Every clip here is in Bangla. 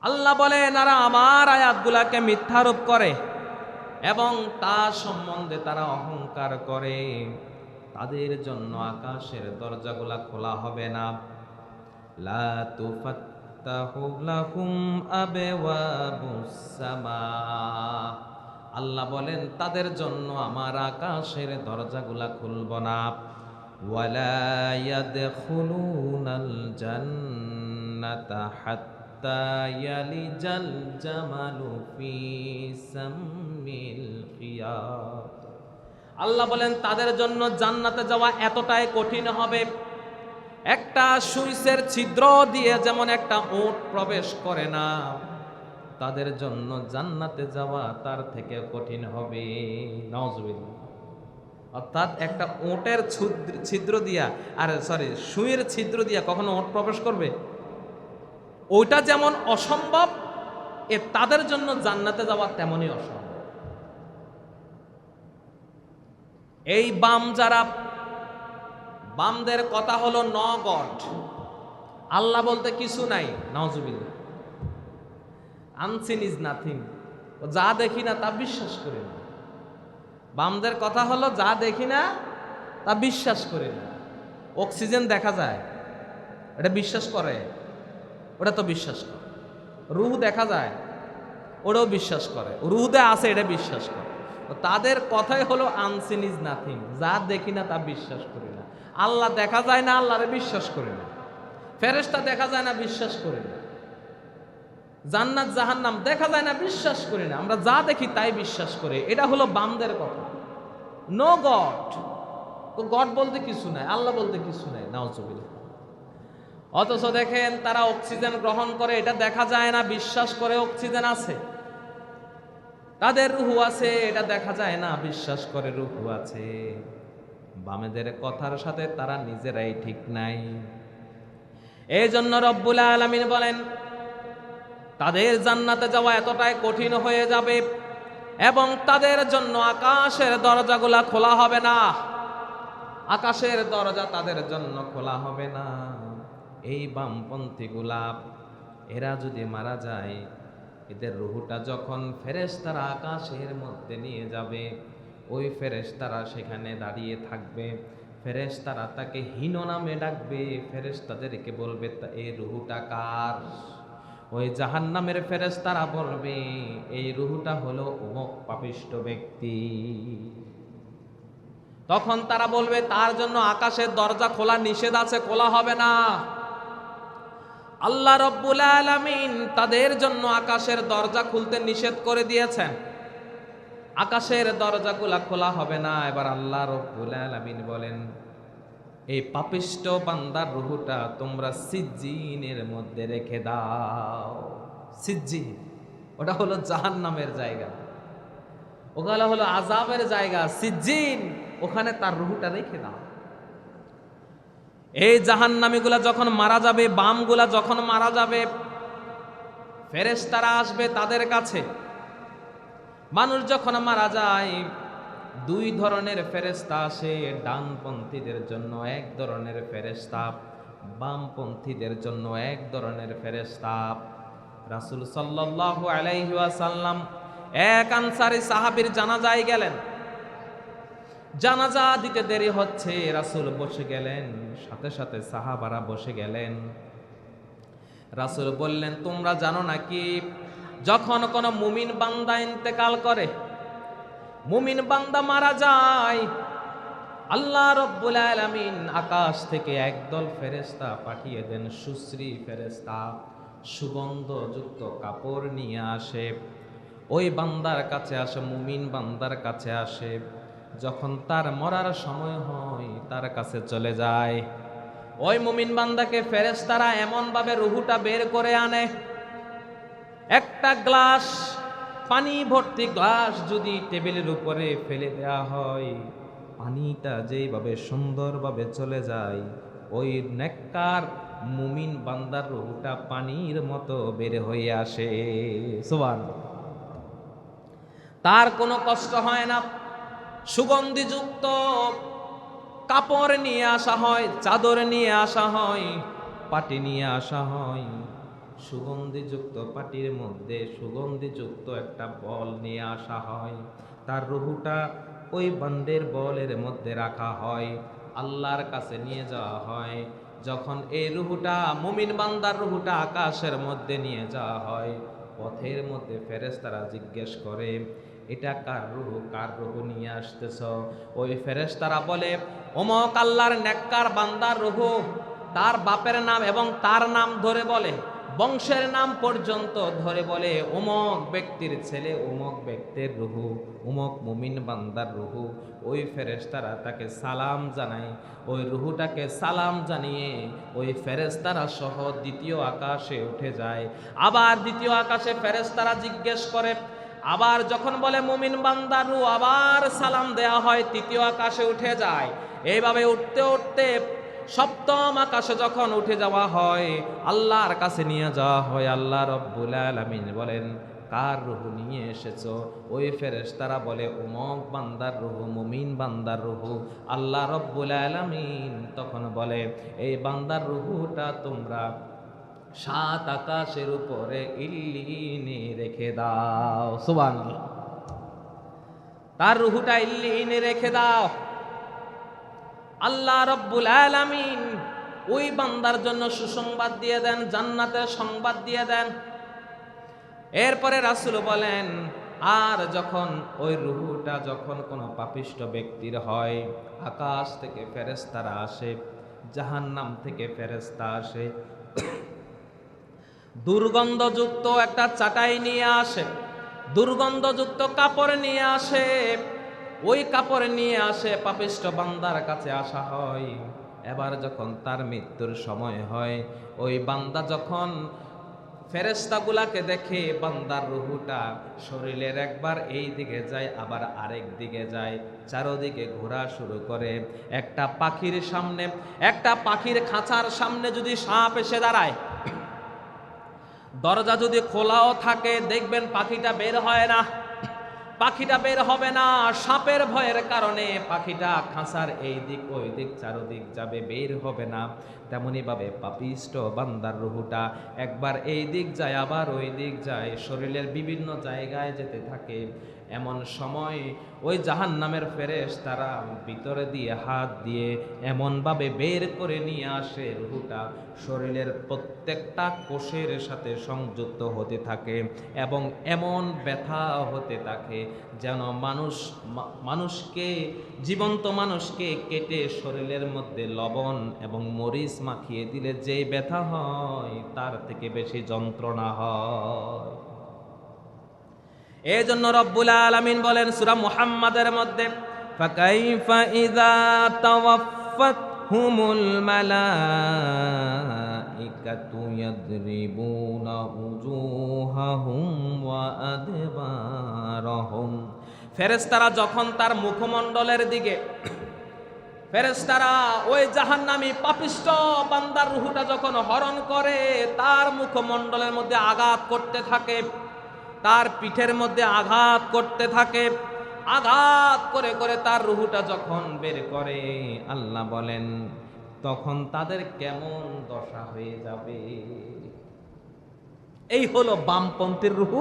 আল্লাহ বলেন যারা আমার আয়াতগুলাকে মিথ্যারোপ করে এবং তার সম্বন্ধে তারা অহংকার করে, তাদের জন্য আকাশের দরজাগুলা খোলা হবে না। লা তুফাত্তাহু লাহুম আবওয়াবুস সামা। আল্লাহ বলেন তাদের জন্য আমার আকাশের দরজাগুলা খুলব না। ওয়ালা ইয়াদখুলুনাল জান্নাতা হাত্তা ইয়ালিজাল জামালু ফি সাম্মিল খিয়াত। আল্লাহ বলেন তাদের জন্য জান্নাতে যাওয়া এতটাই কঠিন হবে, একটা সুইচের ছিদ্র দিয়ে যেমন একটা উট প্রবেশ করে না, তাদের জন্য জান্নাতে যাওয়া তার থেকে কঠিন হবে। নাউজুবিল্লাহ। অর্থাৎ একটা উটের ছিদ্র দিয়া, সুইয়ের ছিদ্র দিয়া কখনো উট প্রবেশ করবে? ওইটা যেমন অসম্ভব, তাদের জন্য জান্নাতে যাওয়া তেমনই অসম্ভব। এই যারা বামদের কথা হলো নো গড, আল্লাহ বলতে কিছু নাই। নাউজুবিল্লাহ। আনসিন ইজ নাথিং, যা দেখি না তা বিশ্বাস করি না। বামদের কথা হলো যা দেখি না তা বিশ্বাস করি না। অক্সিজেন দেখা যায়, এটা বিশ্বাস করে? ওটা তো বিশ্বাস করে। রুহ দেখা যায়, ওটাও বিশ্বাস করে। রুহতে আছে, এটা বিশ্বাস করে। তাদের কথাই হলো আনসিন ইজ নাথিং, যা দেখি না তা বিশ্বাস করি না। আল্লাহ দেখা যায় না, আল্লাহরে বিশ্বাস করি না। ফেরেশতা দেখা যায় না, বিশ্বাস করি না। জান্নাত জাহান্নাম দেখা যায় না, বিশ্বাস করি না। আমরা যা দেখি তাই বিশ্বাস করি। এটা হলো বামদের কথা। নো গড, গড বলতে কিছু নাই, আল্লাহ বলতে কিছু নাই। নাউজুবিল্লাহ। অথচ দেখেন তারা অক্সিজেন গ্রহণ করে, এটা দেখা যায় না, বিশ্বাস করে অক্সিজেন আছে। তাদের রূহ আছে, এটা দেখা যায় না, বিশ্বাস করে রূহ আছে। বামেদের কথার সাথে তারা নিজেরাই ঠিক নাই। এই জন্য রব্বুল আলামিন বলেন তাদের জান্নাতে যাওয়া এতটাই কঠিন হয়ে যাবে এবং তাদের জন্য আকাশের দরজাগুলা খোলা হবে না। আকাশের দরজা তাদের জন্য খোলা হবে না। এই বামপন্থীগুলা, এরা যদি মারা যায়, এদের রুহুটা যখন ফেরেশতারা আকাশের মধ্যে নিয়ে যাবে, ওই ফেরেশতারা সেখানে দাঁড়িয়ে থাকবে। ফেরেশতারা তাকে হীন নামে ডাকবে। ফেরেশতাদেরকে বলবে এই রুহুটা কার? ওই জাহান্নামের ফেরেশতারা বলবে এই রুহুটা হলো অমুক পাপিষ্ঠ ব্যক্তি। তখন তারা বলবে তার জন্য আকাশের দরজা খোলা নিষেধ আছে, খোলা হবে না। আল্লাহ রব্বুল আলামিন তাদের জন্য আকাশের দরজা খুলতে নিষেধ করে দিয়েছেন। আকাশের দরজাগুলা খোলা হবে না। এবার আল্লাহ রব্বুল আলামিন বলেন এই পাপিষ্ঠ বান্দার রূহটা তোমরা সিজ্জিনের মধ্যে রেখে দাও। সিজ্জিন ওটা হলো জাহান্নামের জায়গা, ওখানে হলো আযাবের জায়গা। সিজ্জিন, ওখানে তার রূহটা রেখে দাও। এই জাহান্নামীগুলা যখন মারা যাবে, বামগুলা যখন মারা যাবে, ফেরেশতারা আসবে তাদের কাছে। মানুষ যখন মারা যায়, দুই ধরনের ফেরেশতা আসে। ডানপন্থীদের জন্য এক ধরনের ফেরেশতা, বামপন্থীদের জন্য এক ধরনের ফেরেশতা। রাসূল সাল্লাল্লাহু আলাইহি ওয়াসাল্লাম এক আনসারী সাহাবীর জানাজায় গেলেন। জানাজা দিতে দেরি হচ্ছে, রাসূল বসে গেলেন, সাথে সাথে সাহাবারা বসে গেলেন। রাসূল বললেন তোমরা জানো নাকি যখন কোনো মুমিন বান্দা ইন্তেকাল করে, মুমিন বান্দা মারা যায়, আল্লাহ রব্বুল আলামিন আকাশ থেকে একদল ফেরেশতা পাঠিয়ে দেন, সুশ্রী ফেরেশতা, সুগন্ধযুক্ত কাপড় নিয়ে আসে, ওই বান্দার কাছে আসে, মুমিন বান্দার কাছে আসে। যখন তার মরার সময় হয় তার কাছে চলে যায়, ওই মুমিন বান্দাকে ফেরেশতারা এমন ভাবে রূহটা বের করে আনে, একটা গ্লাস পানি ভর্তি গ্লাস যদি টেবিলের উপরে ফেলে দেয়া হয়, পানিটা যেইভাবে সুন্দরভাবে চলে যায়, ওই নেককার মুমিন বান্দার রূহটা পানির মতো বের হয়ে আসে। সুবহানাল্লাহ। তার কোনো কষ্ট হয় না। সুগন্ধিযুক্ত কাপড় নিয়ে আসা হয়, চাদর নিয়ে আসা হয়, পাটি নিয়ে আসা হয়, সুগন্ধিযুক্ত পাটির মধ্যে সুগন্ধিযুক্ত একটা বল নিয়ে আসা হয়, তার রুহুটা ওই বান্দের বলের মধ্যে রাখা হয়, আল্লাহর কাছে নিয়ে যাওয়া হয়। যখন এই রুহুটা, মুমিন বান্দার রুহুটা আকাশের মধ্যে নিয়ে যাওয়া হয়, পথের মধ্যে ফেরেশতারা জিজ্ঞেস করে, এটা কার রুহু, কার রুহু নিয়ে আসতেছ? ওই ফেরেশতারা বলে, অমক আল্লাহর নেককার বান্দার রুহু। তার বাপের নাম এবং তার নাম ধরে বলে, বংশের নাম পর্যন্ত ধরে বলে, অমক ব্যক্তির ছেলে, অমক ব্যক্তির রুহু, অমক মুমিন বান্দার রুহু। ওই ফেরেশতারা তাকে সালাম জানায়। ওই রুহুটাকে সালাম জানিয়ে ওই ফেরেশতারা সহ দ্বিতীয় আকাশে উঠে যায়। আবার দ্বিতীয় আকাশে ফেরেশতারা জিজ্ঞেস করে, আবার যখন বলে মুমিন বান্দার রূহ, আবার সালাম দেয়া হয়, তৃতীয় আকাশে উঠে যায়। এইভাবে উঠতে উঠতে সপ্তম আকাশে যখন উঠে যাওয়া হয়, আল্লাহর কাছে নিয়ে যাওয়া হয়। আল্লাহ রব্বুল আলামিন বলেন, কার রুহু নিয়ে এসেছো? ওই ফেরেশতারা বলে, উমক বান্দার রুহু, মুমিন বান্দার রুহু। আল্লাহ রব্বুল আলামিন তখন বলে, এই বান্দার রুহুটা তোমরা 7 আকাশের উপরে ইল্লিনে রেখে দাও। সুবহানাল্লাহ। তার রুহুটা ইল্লিনে রেখে দাও। আল্লাহ রব্বুল আলামিন ওই বান্দার জন্য সুসংবাদ দিয়ে দেন, জান্নাতের সংবাদ দিয়ে দেন। এরপরে রাসূল বলেন, আর যখন ওই রুহুটা যখন কোনো পাপিষ্ঠ ব্যক্তির হয়, আকাশ থেকে ফেরেশতারা আসে, জাহান্নাম থেকে ফেরেশতা আসে, দুর্গন্ধযুক্ত একটা চাটাই নিয়ে আসে, দুর্গন্ধযুক্ত কাপড় নিয়ে আসে। ওই কাপড় নিয়ে আসে, পাপিষ্ঠ বান্দার কাছে আসা হয়। এবার যখন তার মৃত্যুর সময় হয়, ওই বান্দা যখন ফেরেশতাগুলাকে দেখে, বান্দার রুহুটা শরীরের একবার এই দিকে যায়, আবার আরেক দিকে যায়, চারদিকে ঘোরা শুরু করে। একটা পাখির সামনে, একটা পাখির খাঁচার সামনে যদি সাপ এসে দাঁড়ায়, দরজা যদি খোলাও থাকে, দেখবেন পাখিটা বের হয় না, পাখিটা বের হবে না। সাপের ভয়ের কারণে পাখিটা খাঁচার এই দিক ওই দিক চারদিক যাবে, বের হবে না। তেমনি ভাবে পাপিষ্ট বান্দার রুহুটা একবার এই দিক যায়, আবার ওই দিক যায়, শরীরের বিভিন্ন জায়গায় যেতে থাকে। এমন সময় ওই জাহান্নামের ফেরেশতারা ভিতরে দিয়ে হাত দিয়ে এমনভাবে বের করে নিয়ে আসে, রুহুটা শরীরের প্রত্যেকটা কোষের সাথে সংযুক্ত হতে থাকে এবং এমন ব্যথা হতে থাকে যেন মানুষকে, জীবন্ত মানুষকে কেটে শরীরের মধ্যে লবণ এবং মরিচ মাখিয়ে দিলে যে ব্যথা হয়, তার থেকে বেশি যন্ত্রণা হয়। এই জন্য রব্বুল আলামিন বলেন সূরা মুহাম্মাদের মধ্যে, ফাকাইফা ইযা তাওয়াফাতহুমুল মালাইকাতু ইয়াদরিবুনা উজুহাহুম ওয়া আদবারহুম। ফেরেশতারা যখন তার মুখমণ্ডলের দিকে, ফেরেশতারা ওই জাহান্নামী পাপিষ্ঠ বান্দার রূহটা যখন হরণ করে, তার মুখমণ্ডলের মধ্যে আঘাত করতে থাকে, তার পিঠের মধ্যে আঘাত করতে থাকে। আঘাত করে করে তার রুহুটা যখন বের করে, আল্লাহ বলেন তখন তাদের কেমন দশা হয়ে যাবে। এই হলো বামপন্থীর রুহু,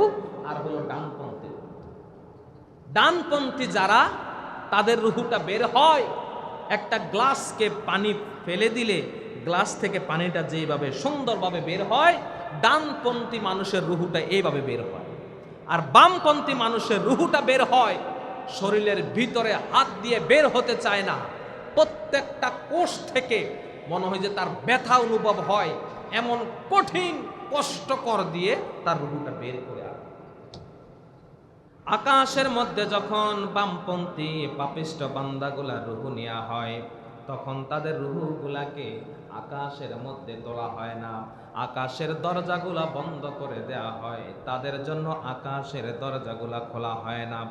আর হলো ডানপন্থীর রুহু। ডানপন্থী যারা, তাদের রুহুটা বের হয়, একটা গ্লাসকে পানি ফেলে দিলে গ্লাস থেকে পানিটা যেভাবে সুন্দরভাবে বের হয়, ডানপন্থী মানুষের রুহুটা এইভাবে বের হয়। আর বামপন্থী মানুষের রুহুটা বের হয়, শরীরের ভিতরে হাত দিয়ে বের হতে চায় না, প্রত্যেকটা কোষ থেকে মনে হয় যে তার ব্যথা অনুভব হয়, এমন কঠিন কষ্টকর দিয়ে তার রুহুটা বের করে আনে। আকাশের মধ্যে যখন বামপন্থী পাপিষ্ঠ বান্দাগুলা রুহু নেওয়া হয়, তখন তাদের রুহুগুলাকে আকাশের মধ্যে তোলা হয় না, আকাশের দরজাগুলা বন্ধ করে দেয়া হয়, তাদের জন্য আকাশের দরজাগুলা খোলা হয় না।